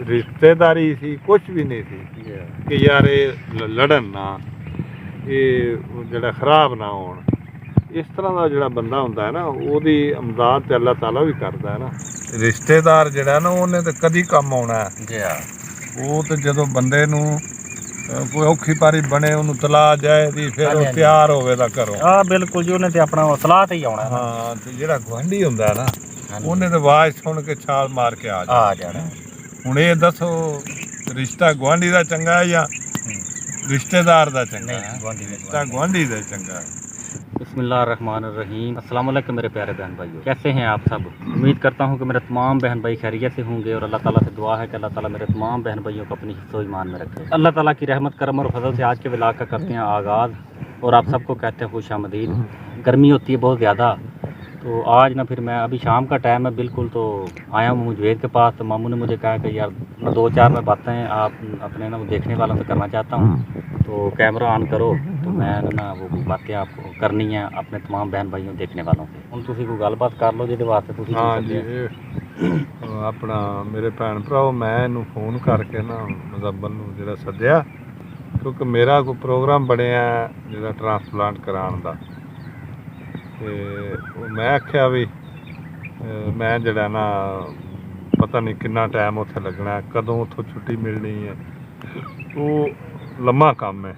रिश्तेदारी सी कुछ भी नहीं सी कि यार ये लड़न ना, ये जड़ा खराब ना होण। इस तरह का जो बंदा होंदा है ना, ओदी इमदाद ते अल्लाह ताला भी करदा है ना। रिश्तेदार जड़ा ना उन्हें तो कदी कम आउणा है जी। हाँ, वो तो जदों बंदे नूं कोई औखी पारी बने उन्होंने तला जाए दी फिर वो तैयार होवे दा घरों। हाँ बिल्कुल जी, उन्हें तो अपना तलाह ते ही आउणा। हाँ, ते जेड़ा गुआंढी हुंदा है ना, उन्हें तो आवाज सुन के छाल मार के आ जाना। हुण ये दसो रिश्ता गुआंढी दा चंगा है या रिश्तेदार दा चंगा है? रिश्ता गुआंढी दा चंगा है। बिस्मिल्लाहिर्रहमानिर्रहीम। अस्सलाम वालेकुम मेरे प्यारे बहन भाइयों, कैसे हैं आप सब? उम्मीद करता हूं कि मेरे तमाम बहन भाई खैरियत से होंगे और अल्लाह ताला से दुआ है कि अल्लाह ताला मेरे तमाम बहन भाइयों को अपनी हिफ्ज़ व ईमान में रखे। अल्लाह ताला की रहमत करम और फजल से आज के व्लॉग का करते हैं आगाज़ और आप सबको कहते हैं खुशामदीद। गर्मी होती है बहुत ज़्यादा, तो आज ना फिर मैं अभी शाम का टाइम है बिल्कुल, तो आया हूँ मुजवेद के पास। तो मामू ने मुझे कहा कि यार 2-4 मैं बातें आप अपने ना देखने वालों से करना चाहता हूँ, तो कैमरा ऑन करो। तो मैं ना वो बातें आपको करनी है अपने तमाम बहन भाइयों देखने वालों से। ਹੁਣ ਤੁਸੀਂ ਕੋਈ ਗੱਲਬਾਤ ਕਰ ਲਓ ਜਿਹਦੇ ਵਾਸਤੇ ਤੁਸੀਂ हाँ जी, अपना मेरे भैन भराओ मैं इनू फोन करके ना मुजम्मल नू जिहड़ा सद्दिया, क्योंकि मेरा कोई प्रोग्राम बनिया जिहड़ा ट्रांसप्लांट कराने दा। ते मैं आख्या भी मैं जिहड़ा ना पता नहीं कितना टाइम उत्थे लगना है, कदों उत्थों छुट्टी मिलनी है, वो लम्मा काम है।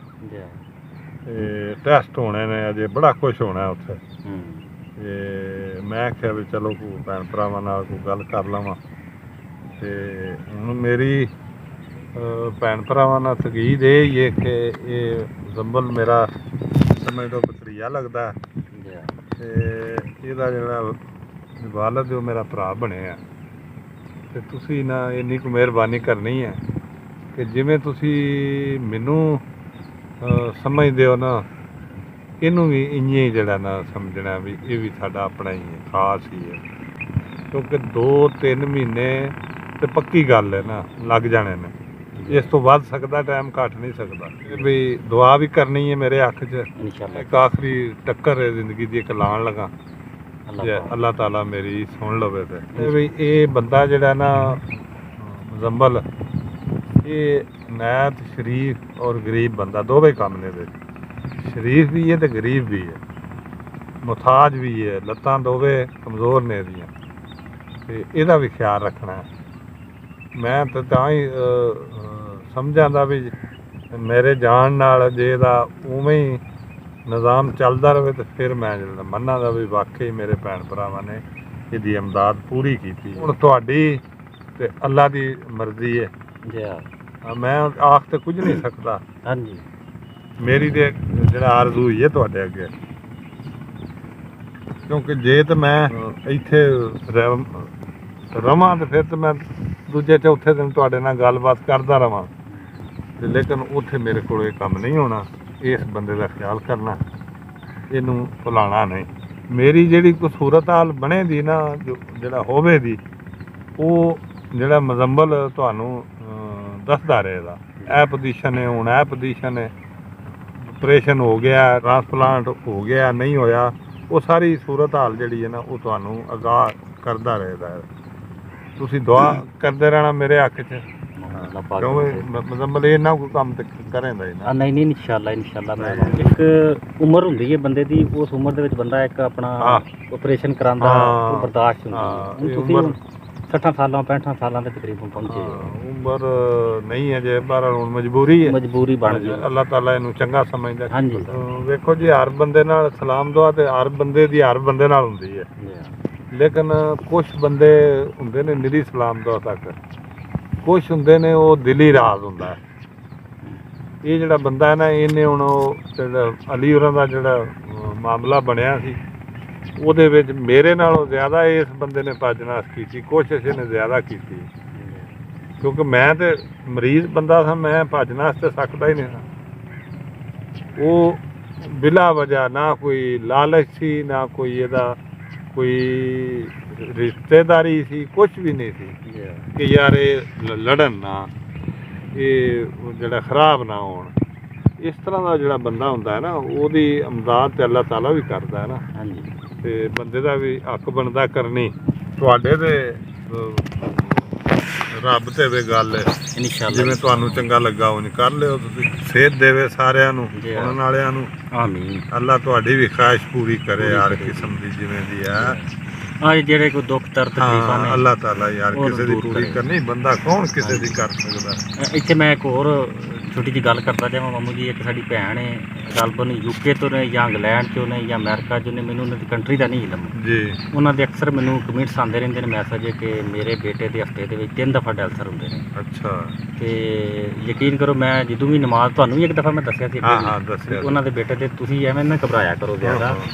टेस्ट होने ने अजे बड़ा कुछ होना है उत्थे। मैं आख्या भी चलो कोई भैन भरावां नाल कोई गल कर लवां। ते हुण मेरी भैन भरावां नाल तकीद ये ही है कि ये मुजम्मल मेरा समझ लो भतरीआ लगदा है। ते इहदा जेहड़ा वालद है मेरा भरा बने है। ते तुसीं ना इन्नी को मेहरबानी करनी है कि जिवें तुसीं मैनू समझदे हो ना, इनू भी इ'यां ही जड़ा ना समझना भी ये भी साडा अपना ही है, खास ही है। क्योंकि 2-3 महीने तो पक्की गल है ना लग जाने ने, इस तो वध सकदा टाइम, घट नहीं सकदा। भी दुआ भी करनी है मेरे हक च, एक आखिरी टक्कर है जिंदगी दी एक लाण लगा, अल्लाह ताला मेरी सुन लवे। ते भी ये बंदा जड़ा ना मुजम्मल, ये नैत शरीफ और गरीब बंदा दोवें कम ने दे। शरीफ भी है तो गरीब भी है, मुथाज भी है, लत्तां दोवें कमज़ोर ने दियां, ते एहदा भी ख्याल रखना है। मैं तो तां ही समझांदा भी मेरे जान नाल जे दा उवें ही निज़ाम चलदा रहे तो फिर मैं मन्ना दा भी वाकई मेरे भैन भरावां ने इहदी इमदाद पूरी कीती। हुण तुहाडी ते अल्लाह दी मर्जी है जी। मैं आख तो कुछ नहीं सकता। हाँ जी, मेरी तो जरा आरज़ू ही है तुहाडे अगे, क्योंकि जे तो मैं इत्थे रवां तो फिर तो मैं दूजे चौथे दिन तुहाडे नाल गलबात करदा रवां, लेकिन उत्थे मेरे कोल ये कम नहीं होना। इस बंदे का ख्याल करना, इनू भुलाना नहीं। मेरी जिहड़ी कोई सूरत हाल बने दी ना, जो जिहड़ा होवे दी, वो जिहड़ा मुजम्मल तुहानू दसदा रहेगा। ए पोजीशन है, हुण ए पोजीशन है, ऑपरेशन हो गया, ट्रांसप्लांट हो गया, नहीं होया, वो सारी सूरत हाल जिहड़ी है ना वो तुहानू आगाह करदा रहेगा। तुसीं दुआ करदे रहना मेरे हक च, मुजम्मल ये ना कोई काम करेंदा ही ना। नहीं नहीं, इंशाअल्लाह इंशाअल्लाह। मैं एक उम्र हुंदी है बंदे दी, उस उम्र दे विच बंदा एक अपना ऑपरेशन करांदा बर्दाश्त हुंदी है। हुण तुसीं 60 सालों 65 सालों के तकरीबन पहुंचे, उम्र नहीं है जे, पर हुण मजबूरी है, मजबूरी बन गई। अल्लाह ताला इनू चंगा समझदा। हाँ जी, वेखो जी, हर बंदे नाल सलाम दुआ ते हर बंदे दी हर बंदे नाल हुंदी है, लेकिन कुछ बंदे हुंदे ने निरी सलाम दुआ तक, कुछ हुंदे ने वो दिली राज हुंदा है। ये जिहड़ा बंदा है ना, इन्हें हुण अली होरां दा जिहड़ा मामला बनिया सी, ਉਹਦੇ ਵਿੱਚ ਮੇਰੇ ਨਾਲੋਂ ਜ਼ਿਆਦਾ ਇਸ ਬੰਦੇ ਨੇ ਭੱਜਨਾਸ ਕੀਤੀ, ਕੋਸ਼ਿਸ਼ ਇਹਨੇ ਜ਼ਿਆਦਾ ਕੀਤੀ, ਕਿਉਂਕਿ ਮੈਂ ਤੇ ਮਰੀਜ਼ ਬੰਦਾ ਸਾਂ, ਮੈਂ ਭੱਜਨਾਸ ਤੇ ਸਕਦਾ ਹੀ ਨਹੀਂ ਸਾਂ। ਉਹ ਬਿਲਾ ਵਜ੍ਹਾ ਨਾ ਕੋਈ ਲਾਲਚ ਸੀ, ਨਾ ਕੋਈ ਇਹਦਾ ਕੋਈ ਰਿਸ਼ਤੇਦਾਰੀ ਸੀ, ਕੁਛ ਵੀ ਨਹੀਂ ਸੀ ਕਿ ਯਾਰ ਇਹ ਲੜਨ ਨਾ, ਇਹ ਜਿਹੜਾ ਖਰਾਬ ਨਾ ਹੋਣ। ਇਸ ਤਰ੍ਹਾਂ ਦਾ ਜਿਹੜਾ ਬੰਦਾ ਹੁੰਦਾ ਹੈ ਨਾ, ਉਹਦੀ ਇਮਦਾਦ ਤੇ ਅੱਲਾਹ ਤਾਲਾ ਵੀ ਕਰਦਾ ਹੈ ਨਾ। ਹਾਂਜੀ, ਤੇ ਬੰਦੇ ਦਾ ਵੀ ਹੱਕ ਬਣਦਾ ਕਰਨੀ। ਤੁਹਾਡੇ ਤੇ ਰੱਬ ਤੇ ਵੇ ਗੱਲ ਹੈ, इंशाल्लाह ਜਿਵੇਂ ਤੁਹਾਨੂੰ ਚੰਗਾ ਲੱਗਾ ਉਹ ਕਰ ਲਿਓ ਤੁਸੀਂ। ਸਿਹਤ ਦੇਵੇ ਸਾਰਿਆਂ ਨੂੰ, ਜੀ ਹਾਂ। ਸੁਣਨ ਵਾਲਿਆਂ ਨੂੰ। आमीन। ਅੱਲਾ ਤੁਹਾਡੀ ਵੀ ਖਾਹਿਸ਼ ਪੂਰੀ ਕਰੇ ਪੂਰੀ ਹਰ ਕਰੇ। ਕਿਸਮ ਦੀ ਜਿਵੇਂ ਦੀ ਹੈ। आज जेड़े कोई दुख दर्द तकलीफां ਹਾਂ ने ਅੱਲਾ ਤਾਲਾ ਯਾਰ ਉਹ ਕਿਸੇ ਦੀ ਦੂਰ ਪੂਰੀ ਕਰੇ। ਕਰਨੀ, ਬੰਦਾ ਕੌਣ ਕਿਸੇ ਦੀ ਹਾਂਜੀ। ਕਰ ਸਕਦਾ। ਇੱਥੇ ਮੈਂ ਇੱਕ ਹੋਰ ਛੋਟੀ ਜਿਹੀ ਗੱਲ ਕਰਦਾ ਜਾਵਾਂ ਮਾਮੂ ਜੀ। ਇੱਕ ਸਾਡੀ ਭੈਣ ਹੈ ਗਲਬਨ ਯੂਕੇ ਤੋਂ ਨੇ ਜਾਂ ਇੰਗਲੈਂਡ ਚੋਂ ਨੇ ਜਾਂ ਅਮਰੀਕਾ ਚੋਂ ਨੇ, ਮੈਨੂੰ ਉਹਨਾਂ ਦੀ ਕੰਟਰੀ ਦਾ ਨਹੀਂ ਇਲਮ। ਜੀ ਉਹਨਾਂ ਦੇ ਅਕਸਰ ਮੈਨੂੰ ਕਮੈਂਟਸ ਆਉਂਦੇ ਰਹਿੰਦੇ ਨੇ, ਮੈਸੇਜ ਕਿ ਮੇਰੇ ਬੇਟੇ ਦੇ ਹਫਤੇ ਦੇ ਵਿੱਚ 3 ਦਫਾ ਡੈਲਸਰ ਹੁੰਦੇ ਨੇ। ਅੱਛਾ। ਤੇ ਯਕੀਨ ਕਰੋ ਮੈਂ ਜਦੋਂ ਵੀ ਨਮਾਜ਼, ਤੁਹਾਨੂੰ ਵੀ ਇੱਕ ਦਫਾ ਮੈਂ ਦੱਸਿਆ ਸੀ ਹਾਂ ਅੱਗੇ ਹਾਂ ਵੀ, ਦੱਸਿਆ ਉਹਨਾਂ ਦੇ ਬੇਟੇ ਤੇ ਤੁਸੀਂ ਐਵੇਂ ਨਾ ਘਬਰਾਇਆ ਕਰੋ ਜ਼ਿਆਦਾ। ਹਾਂ,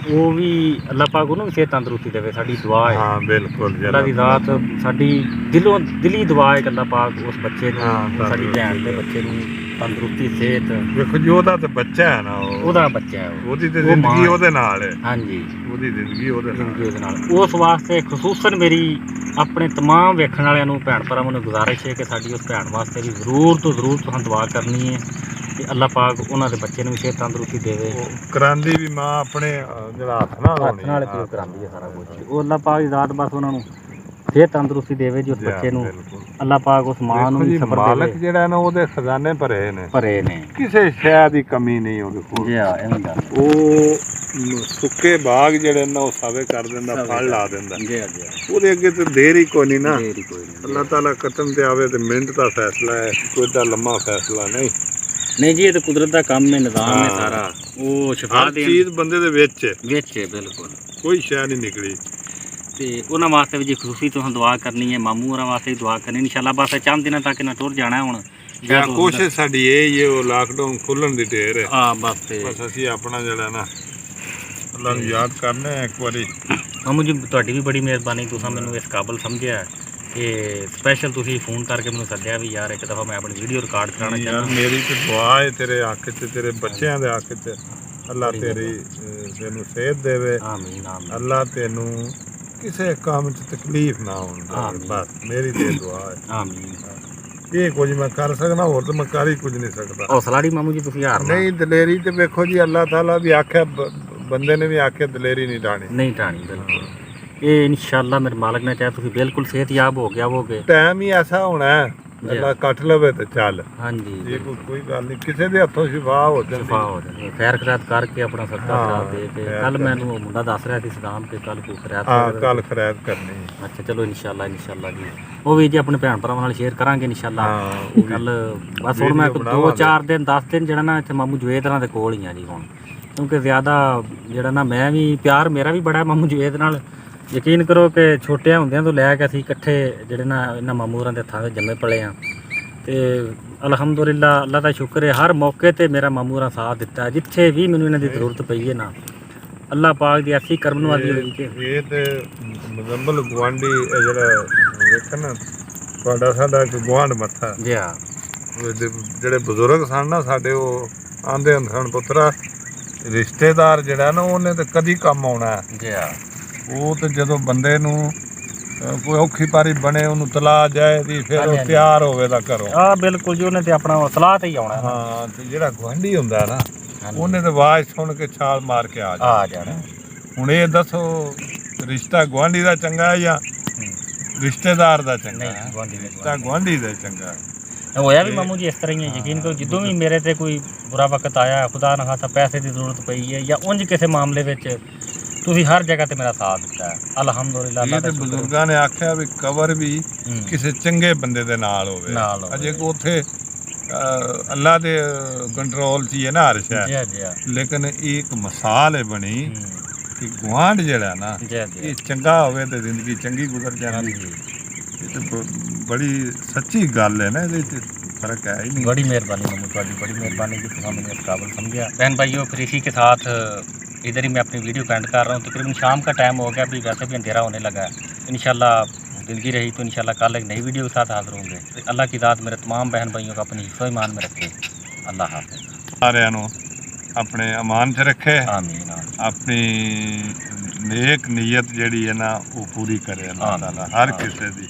ਉਹ ਵੀ ਅੱਲਾਹ ਪਾਕ ਉਹਨੂੰ ਵੀ ਸਿਹਤ ਤੰਦਰੁਸਤੀ ਦੇਵੇ, ਸਾਡੀ ਦੁਆ ਹੈ। ਹਾਂ ਬਿਲਕੁਲ ਜੀ। ਅੱਲਾ ਦੀ ਰਾਤ ਸਾਡੀ ਦਿਲੀ ਦੁਆ ਹੈ ਕਿ ਅੱਲਾ ਪਾਕ ਉਸ ਬੱਚੇ ਨੂੰ, ਹਾਂ, ਸਾਡੀ ਭੈਣ ਦੇ ਤੰਦਰੁਸਤੀ ਬੱਚੇ ਨੂੰ ਤੰਦਰੁਸਤੀ ਸਿਹਤ। ਵੇਖੋ ਜੀ ਉਹਦਾ ਤੇ ਬੱਚਾ ਹੈ ਨਾ, ਉਹਦਾ ਬੱਚਾ ਹੈ ਉਹ। ਉਹਦੀ ਤੇ ਉਹ ਮਾਂ ਜ਼ਿੰਦਗੀ ਹੈ। ਉਹਦੇ ਨਾਲ ਹੈ। ਹਾਂਜੀ, ਉਹਦੀ ਜ਼ਿੰਦਗੀ ਉਹਦੇ ਜ਼ਿੰਦਗੀ ਨਾਲ। ਉਹਦੇ ਨਾਲ। ਉਸ ਵਾਸਤੇ ਖਸੂਸਨ ਮੇਰੀ ਆਪਣੇ तमाम ਵੇਖਣ ਵਾਲਿਆਂ ਨੂੰ, ਭੈਣ ਭਰਾਵਾਂ ਨੂੰ ਗੁਜ਼ਾਰਿਸ਼ ਹੈ ਕਿ ਸਾਡੀ ਉਸ ਭੈਣ ਵਾਸਤੇ ਵੀ ਜ਼ਰੂਰ ਤੋਂ ਜ਼ਰੂਰ ਤੁਹਾਨੂੰ ਦੁਆ ਕਰਨੀ ਹੈ ਕਿ ਅੱਲਾ ਪਾਕ ਉਹਨਾਂ ਦੇ ਬੱਚੇ ਨੂੰ ਵੀ ਸਿਹਤ ਤੰਦਰੁਸਤੀ ਦੇਵੇ। ਉਹ ਕਰਾਂਦੀ ਵੀ ਮਾਂ ਆਪਣੇ ਜਿਹੜਾ ਹੱਥ ਨਾਲ ਹੱਥ ਹੋਣੀ ਨਾਲ ਪਿਓ ਕਰਾਉਂਦੀ ਹੈ ਸਾਰਾ ਕੁਝ। ਉਹ ਅੱਲਾ ਪਾਕ ਦੀ ਜ਼ਾਤ ਬਸ ਉਹਨਾਂ ਨੂੰ ਸਿਹਤ ਤੰਦਰੁਸਤੀ ਦੇਵੇ ਜੀ ਉਸ ਬੱਚੇ ਨੂੰ। ਅੱਲਾ ਪਾਕ ਉਸ ਮਾਂ ਨੂੰ ਵੀ ਸਬਰ ਮਾਲਕ ਦੇਵੇ। ਜਿਹੜਾ ਨਾ ਉਹਦੇ ਖਜ਼ਾਨੇ ਭਰੇ ਨੇ, ਭਰੇ ਨੇ ਕਿਸੇ ਸ਼ੈ ਦੀ ਕਮੀ ਨਹੀਂ ਉਹਦੇ ਕੋਲ। ਜੀ ਹਾਂ, ਐਵੇਂ ਗੱਲ। ਉਹ ਸੁੱਕੇ ਬਾਗ ਜਿਹੜੇ ਨਾ ਉਹ ਸਾਵੇ ਕਰ ਦਿੰਦਾ, ਫਲ ਲਾ ਦਿੰਦਾ। ਜੀ ਹਾਂ ਜੀ ਹਾਂ, ਉਹਦੇ ਅੱਗੇ ਤੇ ਦੇਰ ਹੀ ਕੋਈ ਨਹੀਂ ਨਾ। ਦੇਰ ਹੀ ਕੋਈ ਨਹੀਂ। ਅੱਲਾਹ ਤਾਲਾ ਕਤਮ ਤੇ ਆਵੇ ਤੇ ਮਿੰਟ ਦਾ ਫੈਸਲਾ ਹੈ, ਕੋਈ ਏਡਾ ਲੰਮਾ ਫੈਸਲਾ ਨਹੀਂ। ਨਹੀਂ ਜੀ, ਇਹ ਤਾਂ ਕੁਦਰਤ ਦਾ ਕੰਮ ਹੈ, ਨਿਜ਼ਾਮ ਹੈ ਹਾਂ। ਸਾਰਾ। ਉਹ ਸ਼ਿਫਾ ਹਰ ਦੇਣ ਚੀਜ਼ ਬੰਦੇ ਦੇ ਵਿੱਚ ਹੈ, ਵਿੱਚ ਹੈ ਬਿਲਕੁਲ। ਕੋਈ ਸ਼ੈ ਨਹੀਂ ਨਿਕਲੀ। ਤੇ ਉਹਨਾਂ ਵਾਸਤੇ ਵੀ ਜੀ ਖੁਸ਼ੀ ਤੋਂ ਦੁਆ ਕਰਨੀ ਹੈ, ਮਾਮੂ ਹੋਰਾਂ ਵਾਸਤੇ ਵੀ ਦੁਆ ਕਰਨੀ ਇਨਸ਼ਾਅੱਲਾ। ਬਸ ਚੰਦ ਦਿਨਾਂ ਤੱਕ ਇਹਨਾਂ ਟੁਰ ਜਾਣਾ ਹੁਣ। ਜਾਂ ਕੋਸ਼ਿਸ਼ ਸਾਡੀ ਇਹ ਹੀ ਹੈ, ਉਹ ਲਾਕਡਾਊਨ ਖੁੱਲਣ ਦੀ ਢੇਰ ਹੈ। ਹਾਂ ਬਸ ਤੇ ਬਸ ਅਸੀਂ ਆਪਣਾ ਜਿਹੜਾ ਨਾ ਅੱਲਾਹ ਨੂੰ ਯਾਦ ਕਰਨਾ ਹੈ ਇੱਕ ਵਾਰੀ। ਮਾਮੂ ਜੀ ਤੁਹਾਡੀ ਵੀ ਬੜੀ ਮਿਹਰਬਾਨੀ, ਤੁਸੀਂ ਮੈਨੂੰ ਇਸ ਕਾਬਲ ਸਮਝਿਆ ਕਿ ਸਪੈਸ਼ਲ ਤੁਸੀਂ ਫੋਨ ਕਰਕੇ ਮੈਨੂੰ ਸੱਦਿਆ ਵੀ ਯਾਰ ਇੱਕ ਦਫਾ ਮੈਂ ਆਪਣੀ ਵੀਡੀਓ ਰਿਕਾਰਡ ਕਰਾਉਣਾ ਯਾਰ ਚਾਹੁੰਦਾ। ਮੇਰੀ ਤੇ ਦੁਆ ਹੈ ਤੇਰੇ ਹੱਕ 'ਚ, ਤੇਰੇ ਬੱਚਿਆਂ ਦੇ ਹੱਕ 'ਚ। ਅੱਲਾਹ ਤੈਨੂੰ ਸਿਹਤ ਦੇਵੇ। ਆਮੀਨ ਆਮੀਨ ਅੱਲਾਹ ਤੈਨੂੰ ਕਿਸੇ ਕੰਮ 'ਚ ਤਕਲੀਫ ਨਾ ਹੋਣ ਦੇਵੇ। ਬਸ ਮੇਰੀ ਤੇ ਦੁਆ ਹੈ। ਆਮੀਨ। ਇਹ ਕੁਝ ਮੈਂ ਕਰ ਸਕਦਾ, ਹੋਰ ਤਾਂ ਮੈਂ ਕਰ ਹੀ ਕੁਝ ਨਹੀਂ ਸਕਦਾ। ਹੌਸਲਾ ਨਹੀਂ ਮਾਮੂ ਜੀ ਤੁਸੀਂ ਹਾਰ ਨਹੀਂ ਦਲੇਰੀ ਤੇ ਵੇਖੋ ਜੀ, ਅੱਲਾਹ ਤਾਲਾ ਵੀ ਆਖਿਆ, ਬੰਦੇ ਨੇ ਵੀ ਆਖਿਆ ਦਲੇਰੀ ਨਹੀਂ ਡਾਣੀ। ਨਹੀਂ ਟਾਣੀ ਬਿਲਕੁਲ। ਇਹ ਇਨਸ਼ਾਅੱਲਾ ਮੇਰੇ ਮਾਲਕ ਨੇ ਚਾहे ਤੁਸੀਂ ਬਿਲਕੁਲ ਸਿਹਤਯਾਬ ਹੋ ਗਿਆ ਹੋਗੇ। ਟਾਈਮ ਹੀ ਐਸਾ ਹੋਣਾ ਹੈ, ਅੱਲਾਹ ਕੱਟ ਲਵੇ ਤੇ ਚੱਲ। ਹਾਂਜੀ ਇਹ ਕੋਈ ਗੱਲ ਨਹੀਂ, ਕਿਸੇ ਦੇ ਹੱਥੋਂ ਸ਼ਿਫਾ ਹੋ ਜਾਂਦੀ। ਸ਼ਿਫਾ ਹੋ ਜਾਣੀ। ਖੈਰ ਖਰਾਤ ਕਰਕੇ ਆਪਣਾ ਸਦਕਾ ਹਾਂ, ਖਰਾਬ ਦੇ ਕੇ। ਖੈਰ ਕੱਲ ਕਰ। ਮੈਨੂੰ ਉਹ ਮੁੰਡਾ ਦੱਸ ਰਿਹਾ ਸੀ ਸਦਾਮ ਕਿ ਕੱਲ ਕੋਈ ਖਰਾਤ ਹਾਂ ਕੱਲ ਖੈਰਾਤ ਕਰਨੀ। ਅੱਛਾ ਚਲੋ ਇਨਸ਼ਾਅੱਲਾ ਇਨਸ਼ਾਅੱਲਾ ਜੀ। ਉਹ ਵੀ ਜੀ ਆਪਣੇ ਭੈਣ ਭਰਾਵਾਂ ਨਾਲ ਸ਼ੇਅਰ ਕਰਾਂਗੇ ਇਨਸ਼ਾਅੱਲਾ। ਹਾਂ ਉਹ ਵੀ ਕੱਲ ਬਸ ਹੁਣ ਮੈਂ ਵੀਡੀਓ 2-4 ਦਿਨ 10 ਦਿਨ ਜਿਹੜਾ ਨਾ ਇੱਥੇ ਮਾਮੂ ਜਵੇਦ ਨਾਲ ਦੇ ਕੋਲ ਹੀ ਆ ਜੀ ਹੁਣ। ਕਿਉਂਕਿ ਜ਼ਿਆਦਾ ਜਿਹੜਾ ਨਾ ਮੈਂ ਵੀ ਪਿਆਰ ਮੇਰਾ ਵੀ ਬੜਾ ਮਾਮੂ ਜਵੇਦ ਨਾਲ। ਯਕੀਨ ਕਰੋ ਕਿ ਛੋਟਿਆਂ ਹੁੰਦਿਆਂ ਤੋਂ ਲੈ ਕੇ ਅਸੀਂ ਇਕੱਠੇ ਜਿਹੜੇ ਨਾ ਇਹਨਾਂ ਮਾਮੂ ਹੋਰਾਂ ਦੇ ਹੱਥਾਂ 'ਤੇ ਜੰਮੇ ਪਲੇ ਆ। ਤੇ ਅਲਹਮਦੁਲਿਲਾ ਅੱਲਾ ਦਾ ਸ਼ੁਕਰ ਹੈ, ਹਰ ਮੌਕੇ ਤੇ ਮੇਰਾ ਮਾਮੂ ਹੋਰਾਂ ਸਾਥ ਦਿੱਤਾ। ਜਿੱਥੇ ਵੀ ਮੈਨੂੰ ਇਹਨਾਂ ਦੀ ਜ਼ਰੂਰਤ ਪਈ ਹੈ ਨਾ, ਅੱਲਾ ਪਾਕ ਦੀ ਐਸੀ ਕਰਮ ਨਵਾਜ਼ੀ ਹੋਈ ਕਿ ਇਹ ਤੇ ਮੁਜ਼ੰਮਲ ਗੁਆਂਢੀ ਜਿਹੜਾ ਵੇਖ ਨਾ ਤੁਹਾਡਾ ਸਾਡਾ ਇੱਕ ਗੁਆਂਢ ਮੱਥਾ। ਜੀ ਹਾਂ ਜਿਹੜੇ ਬਜ਼ੁਰਗ ਸਨ ਨਾ ਸਾਡੇ, ਉਹ ਆਂਦੇ ਹੁੰਦੇ ਸਨ ਪੁੱਤਰਾ ਰਿਸ਼ਤੇਦਾਰ ਜਿਹੜਾ ਨਾ ਉਹਨੇ ਤੇ ਕਦੀ ਕੰਮ ਆਉਣਾ। ਜੀ ਹਾਂ ਉਹ ਤੇ ਜਦੋਂ ਬੰਦੇ ਨੂੰ ਕੋਈ ਔਖੀ ਪਾਰੀ ਬਣੇ, ਉਹਨੂੰ ਤਲਾ ਜਾਏ ਦੀ ਫਿਰ ਉਹ ਤਿਆਰ ਹੋਵੇ ਦਾ ਘਰੋਂ। ਆ ਬਿਲਕੁਲ ਜੀ, ਉਹਨੇ ਤੇ ਆਪਣਾ ਸਲਾਹ ਤੇ ਹੀ ਆਉਣਾ। ਹਾਂ ਤੇ ਜਿਹੜਾ ਗੁਆਂਢੀ ਹੁੰਦਾ ਨਾ, ਉਹਨੇ ਤੇ ਆਵਾਜ਼ ਸੁਣ ਕੇ ਛਾਲ ਮਾਰ ਕੇ ਆ ਜਾਣਾ। ਹੁਣ ਇਹ ਦੱਸੋ ਰਿਸ਼ਤਾ ਗੁਆਂਢੀ ਦਾ ਚੰਗਾ ਹੈ ਜਾਂ ਰਿਸ਼ਤੇਦਾਰ ਦਾ ਚੰਗਾ ਹੈ? ਰਿਸ਼ਤਾ ਗੁਆਂਢੀ ਦਾ ਚੰਗਾ। ਹੋਇਆ ਵੀ ਮਾਮੂ ਜੀ ਇਸ ਤਰ੍ਹਾਂ ਹੀ ਹੈ। ਯਕੀਨ ਕਰੋ ਜਦੋਂ ਵੀ ਮੇਰੇ ਤੇ ਕੋਈ ਬੁਰਾ ਵਕਤ ਆਇਆ, ਖੁਦਾ ਨਾ ਖਾਸਾ ਪੈਸੇ ਦੀ ਜ਼ਰੂਰਤ ਪਈ ਹੈ ਜਾਂ ਉਂਝ ਕਿਸੇ ਮਾਮਲੇ ਵਿੱਚ, ਤੁਸੀਂ ਹਰ ਜਗ੍ਹਾ ਤੇ ਮੇਰਾ ਸਾਥ ਦਿੱਤਾ ਹੈ ਅਲਹਮਦੁਲਿਲਾ। ਇਹ ਤੇ ਬਜ਼ੁਰਗਾਂ ਨੇ ਆਖਿਆ ਵੀ ਕਬਰ ਵੀ ਕਿਸੇ ਚੰਗੇ ਬੰਦੇ ਦੇ ਨਾਲ ਹੋਵੇ। ਅਜੇ ਕੋ ਉੱਥੇ ਅੱਲਾ ਦੇ ਕੰਟਰੋਲ 'ਚ ਹੀ ਹੈ ਨਾ ਹਰ ਸ਼ੈ। ਲੇਕਿਨ ਇਹ ਇੱਕ ਮਿਸਾਲ ਹੈ ਬਣੀ ਕਿ ਗੁਆਂਢ ਜਿਹੜਾ ਨਾ ਇਹ ਚੰਗਾ ਹੋਵੇ ਤੇ ਜ਼ਿੰਦਗੀ ਚੰਗੀ ਗੁਜ਼ਰ ਜਾਂਦੀ। ਇਹ ਤੇ ਬੜੀ ਸੱਚੀ ਗੱਲ ਹੈ ਨਾ, ਇਹਦੇ 'ਚ फर्क है ही नहीं। बड़ी मेहरबानी मम्मी ਤੁਹਾਡੀ, बड़ी मेहरबानी कि तुम मैंने इस काबिल समझा। बहन भाइयों फिर इसी के साथ इधर ही मैं अपनी वीडियो का एंड कर रहा हूँ। तकरीबन शाम का टाइम हो गया, अभी वैसे भी अंधेरा होने लगा है। इंशाल्लाह ज़िंदगी रही तो इंशाल्लाह कल एक नई वीडियो के साथ हाजिर होंगे। अल्लाह की ज़ात मेरे तमाम बहन भाइयों का अपनी हिस्सों ईमान में रखे। अल्लाह हाफ़िज़। सारिਆਂ ਨੂੰ ਆਪਣੇ ਅਮਾਨ 'ਚ ਰੱਖੇ। आमीन आमीन। ਆਪਣੀ ਨੇਕ ਨੀਅਤ ਜਿਹੜੀ ਹੈ ਨਾ ਉਹ ਪੂਰੀ ਕਰੇ ਅੱਲਾਹ ਤਾਲਾ ਹਰ ਕਿਸੇ ਦੀ।